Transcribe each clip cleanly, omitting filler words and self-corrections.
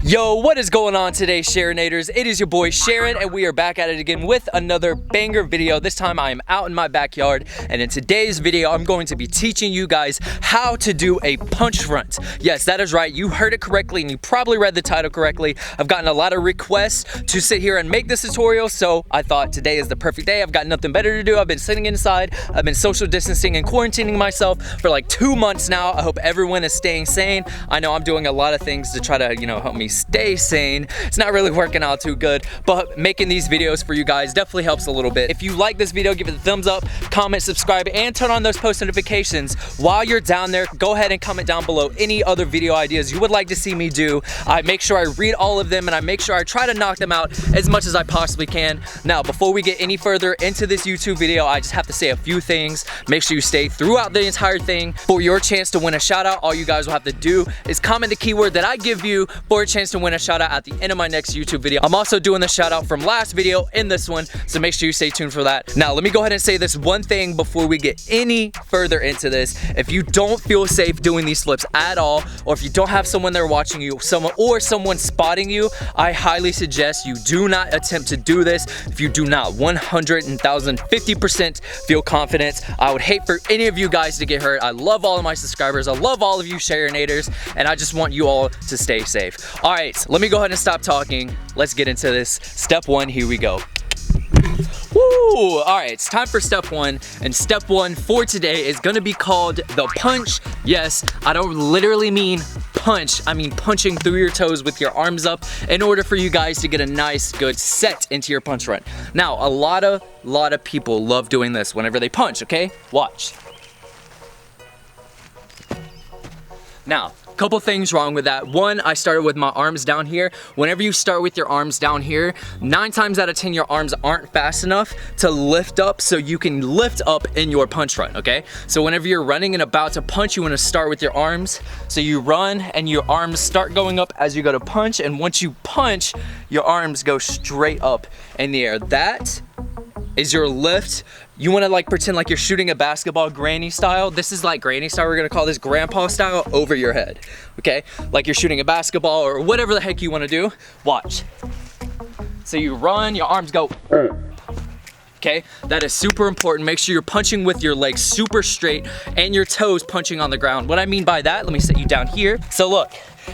Yo, what is going on today, Sharonators? It is your boy Sharon, and we are back at it again with another banger video. This time I am out in my backyard, and in today's video, I'm going to be teaching you guys how to do a punch front. Yes, that is right. You heard it correctly, and you probably read the title correctly. I've gotten a lot of requests to sit here and make this tutorial, so I thought today is the perfect day. I've got nothing better to do. I've been sitting inside. I've been social distancing and quarantining myself for like 2 months now. I hope everyone is staying sane. I know I'm doing a lot of things to try to, help me stay sane. It's not really working out too good, but making these videos for you guys definitely helps a little bit. If you like this video, give it a thumbs up, comment, subscribe, and turn on those post notifications. While you're down there, go ahead and comment down below any other video ideas you would like to see me do. I make sure I read all of them, and I make sure I try to knock them out as much as I possibly can. Now, before we get any further into this YouTube video, I just have to say a few things. Make sure you stay throughout the entire thing for your chance to win a shout out. All you guys will have to do is comment the keyword that I give you for a chance to win a shout out at the end of my next YouTube video. I'm also doing the shout out from last video in this one, so make sure you stay tuned for that. Now, let me go ahead and say this one thing before we get any further into this. If you don't feel safe doing these flips at all, or if you don't have someone there watching you, someone spotting you, I highly suggest you do not attempt to do this. If you do not 150% feel confident, I would hate for any of you guys to get hurt. I love all of my subscribers. I love all of you Sharonators, and I just want you all to stay safe. All right, let me go ahead and stop talking. Let's get into this. Step one, here we go. Woo! All right, it's time for step one, and step one for today is gonna be called the punch. Yes, I don't literally mean punch. I mean punching through your toes with your arms up in order for you guys to get a nice, good set into your punch front. Now, a lot of people love doing this whenever they punch, okay? Watch. Now, couple things wrong with that. One, I started with my arms down here. Whenever you start with your arms down here, 9 times out of 10 your arms aren't fast enough to lift up so you can lift up in your punch front, okay? So whenever you're running and about to punch, you want to start with your arms. So you run and your arms start going up as you go to punch, and once you punch, your arms go straight up in the air. That is your lift. You want to like pretend like you're shooting a basketball granny style. This is like granny style. We're gonna call this grandpa style over your head, okay? Like you're shooting a basketball or whatever the heck you want to do. Watch. So you run, your arms go. Okay, that is super important. Make sure you're punching with your legs super straight and your toes punching on the ground. What I mean by that, let me set you down here. So look,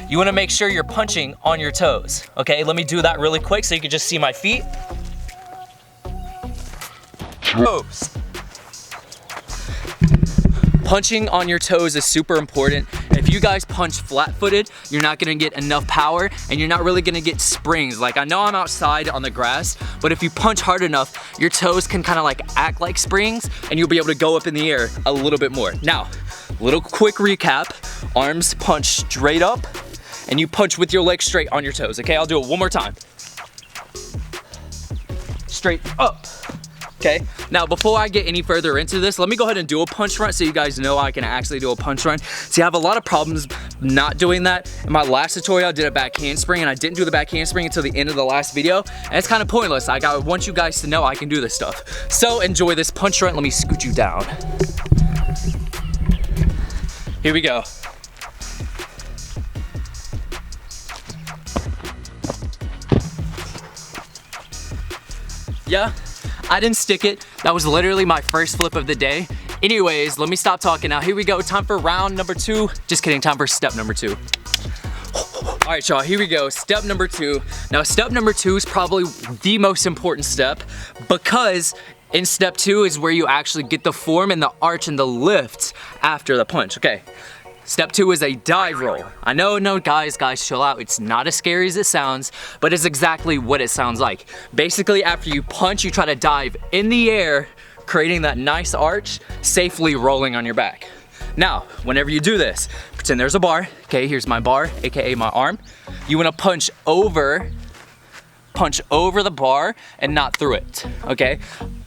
you want to make sure you're punching on your toes, okay? Let me do that really quick so you can just see my feet. Toes. Punching on your toes is super important. If you guys punch flat-footed, you're not gonna get enough power and you're not really gonna get springs. Like, I know I'm outside on the grass, but if you punch hard enough, your toes can kind of like act like springs and you'll be able to go up in the air a little bit more. Now, little quick recap. Arms punch straight up and you punch with your legs straight on your toes, okay? I'll do it one more time. Straight up. Okay, now before I get any further into this, let me go ahead and do a punch front so you guys know I can actually do a punch front. See, I have a lot of problems not doing that. In my last tutorial, I did a back handspring, and I didn't do the back handspring until the end of the last video, and it's kind of pointless. Like, I want you guys to know I can do this stuff. So enjoy this punch front. Let me scoot you down. Here we go. Yeah. I didn't stick it. That was literally my first flip of the day. Anyways, let me stop talking now. Here we go. Time for round number 2. Just kidding. Time for step number 2. All right, y'all. Here we go. Step number 2. Now, step number 2 is probably the most important step because in step 2 is where you actually get the form and the arch and the lift after the punch. Okay. Step 2 is a dive roll. I know, no, guys, chill out. It's not as scary as it sounds, but it's exactly what it sounds like. Basically, after you punch, you try to dive in the air, creating that nice arch, safely rolling on your back. Now, whenever you do this, pretend there's a bar. Okay, here's my bar, AKA my arm. You wanna punch over the bar and not through it, okay?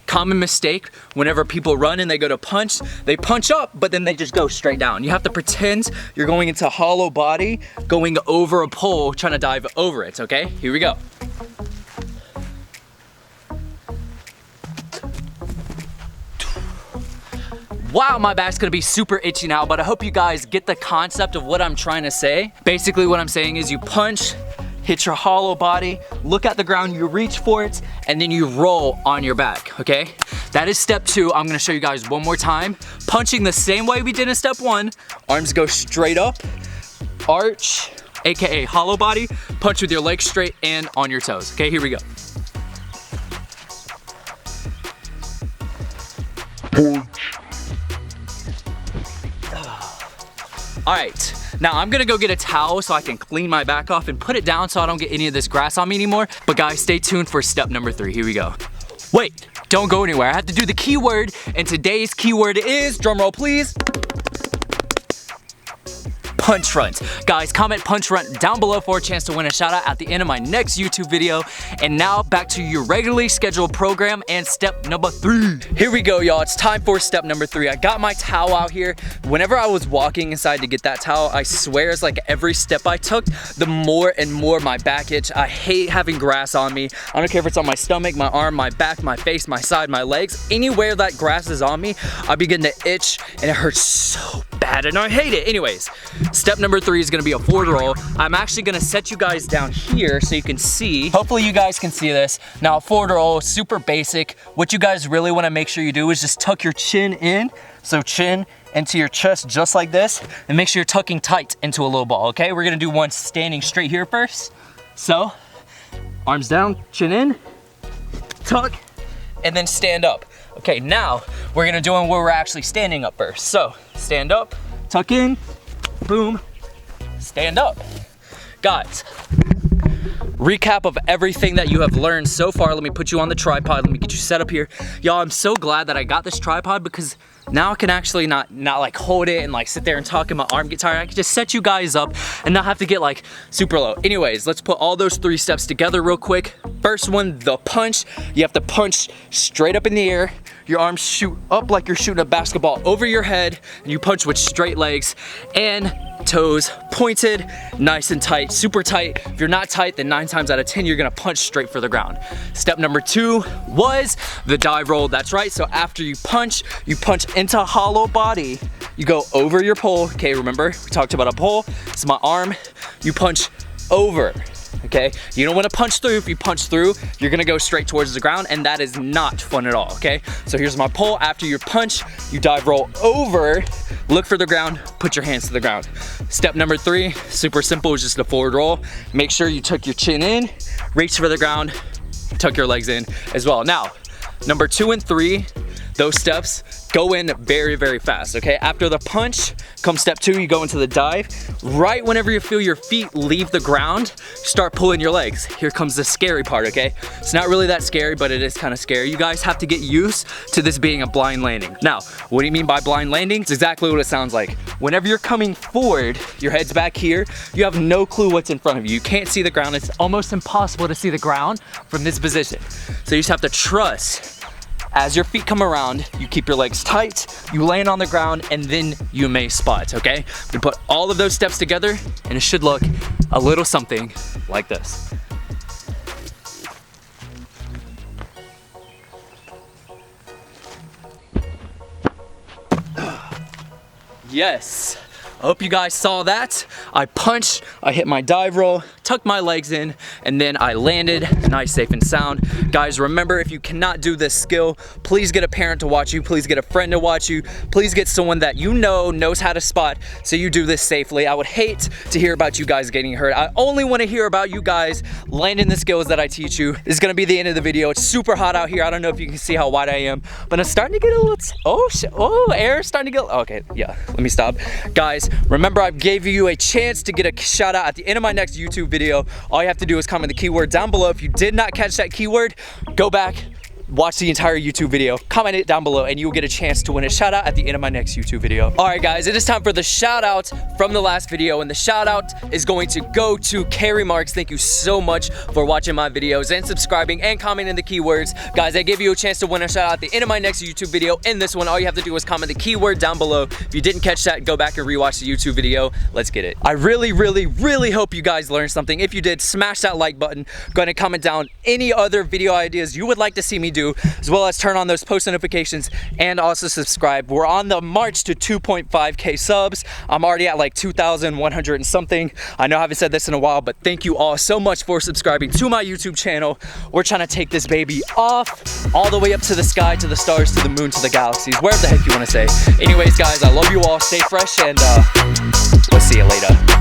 Common mistake whenever people run and they go to punch, they punch up, but then they just go straight down. You have to pretend you're going into hollow body, going over a pole, trying to dive over it, okay? Here we go. Wow, my back's gonna be super itchy now, but I hope you guys get the concept of what I'm trying to say. Basically what I'm saying is you punch, hit your hollow body, look at the ground, you reach for it, and then you roll on your back, okay? That is step 2. I'm gonna show you guys one more time. Punching the same way we did in step 1. Arms go straight up, arch, AKA hollow body, punch with your legs straight and on your toes. Okay, here we go. All right, now I'm gonna go get a towel so I can clean my back off and put it down so I don't get any of this grass on me anymore. But guys, stay tuned for step number 3. Here we go. Wait, don't go anywhere. I have to do the keyword, and today's keyword is, drumroll please, punch runs. Guys, comment punch run down below for a chance to win a shout out at the end of my next YouTube video. And now back to your regularly scheduled program and step number 3. Here we go, y'all. It's time for step number 3. I got my towel out here. Whenever I was walking inside to get that towel, I swear it's like every step I took, the more and more my back itch. I hate having grass on me. I don't care if it's on my stomach, my arm, my back, my face, my side, my legs. Anywhere that grass is on me, I begin to itch and it hurts so bad and I hate it. Anyways, step number 3 is gonna be a forward roll. I'm actually gonna set you guys down here so you can see. Hopefully you guys can see this. Now a forward roll, super basic. What you guys really wanna make sure you do is just tuck your chin in. So chin into your chest just like this, and make sure you're tucking tight into a little ball, okay? We're gonna do one standing straight here first. So, arms down, chin in, tuck, and then stand up. Okay, now we're gonna do one where we're actually standing up first. So, stand up, tuck in, boom, stand up. Guys, recap of everything that you have learned so far. Let me put you on the tripod. Let me get you set up here. Y'all, I'm so glad that I got this tripod because now I can actually not like hold it and like sit there and talk and my arm get tired. I can just set you guys up and not have to get like super low. Anyways, let's put all those 3 steps together real quick. First one, the punch. You have to punch straight up in the air. Your arms shoot up like you're shooting a basketball over your head, and you punch with straight legs and toes pointed, nice and tight, super tight. If you're not tight, then 9 times out of 10, you're gonna punch straight for the ground. Step number 2 was the dive roll. That's right, so after you punch into hollow body. You go over your pole. Okay, remember, we talked about a pole. It's my arm. You punch over, okay? You don't wanna punch through. If you punch through, you're gonna go straight towards the ground, and that is not fun at all, okay? So here's my pole. After your punch, you dive roll over, look for the ground, put your hands to the ground. Step number 3, super simple, is just a forward roll. Make sure you tuck your chin in, reach for the ground, tuck your legs in as well. Now, number 2 and 3, those steps go in very, very fast, okay? After the punch, comes step 2, you go into the dive. Right whenever you feel your feet leave the ground, start pulling your legs. Here comes the scary part, okay? It's not really that scary, but it is kind of scary. You guys have to get used to this being a blind landing. Now, what do you mean by blind landing? It's exactly what it sounds like. Whenever you're coming forward, your head's back here, you have no clue what's in front of you. You can't see the ground. It's almost impossible to see the ground from this position. So you just have to trust. As your feet come around, you keep your legs tight, you land on the ground, and then you may spot, okay? You put all of those steps together, and it should look a little something like this. Yes. I hope you guys saw that. I punched, I hit my dive roll, tucked my legs in, and then I landed nice, safe, and sound. Guys, remember, if you cannot do this skill, please get a parent to watch you, please get a friend to watch you, please get someone that you know knows how to spot so you do this safely. I would hate to hear about you guys getting hurt. I only want to hear about you guys landing the skills that I teach you. This is gonna be the end of the video. It's super hot out here. I don't know if you can see how wide I am, but it's starting to get a little, air's starting to get, okay, yeah, let me stop. Guys, remember, I gave you a chance to get a shout out at the end of my next YouTube video. All you have to do is comment the keyword down below. If you did not catch that keyword, go back, watch the entire YouTube video, comment it down below, and you will get a chance to win a shout out at the end of my next YouTube video. All right, guys, it is time for the shout out from the last video, and the shout out is going to go to Carrie Marks. Thank you so much for watching my videos and subscribing and commenting the keywords. Guys, I gave you a chance to win a shout out at the end of my next YouTube video. In this one, all you have to do is comment the keyword down below. If you didn't catch that, go back and rewatch the YouTube video. Let's get it. I really, really, really hope you guys learned something. If you did, smash that like button. Go ahead and comment down any other video ideas you would like to see me do do, as well as turn on those post notifications and also subscribe. We're on the march to 2.5K subs. I'm already at like 2,100 and something. I know I haven't said this in a while, but thank you all so much for subscribing to my YouTube channel. We're trying to take this baby off all the way up to the sky, to the stars, to the moon, to the galaxies, wherever the heck you want to say. Anyways, guys, I love you all. Stay fresh, and we'll see you later.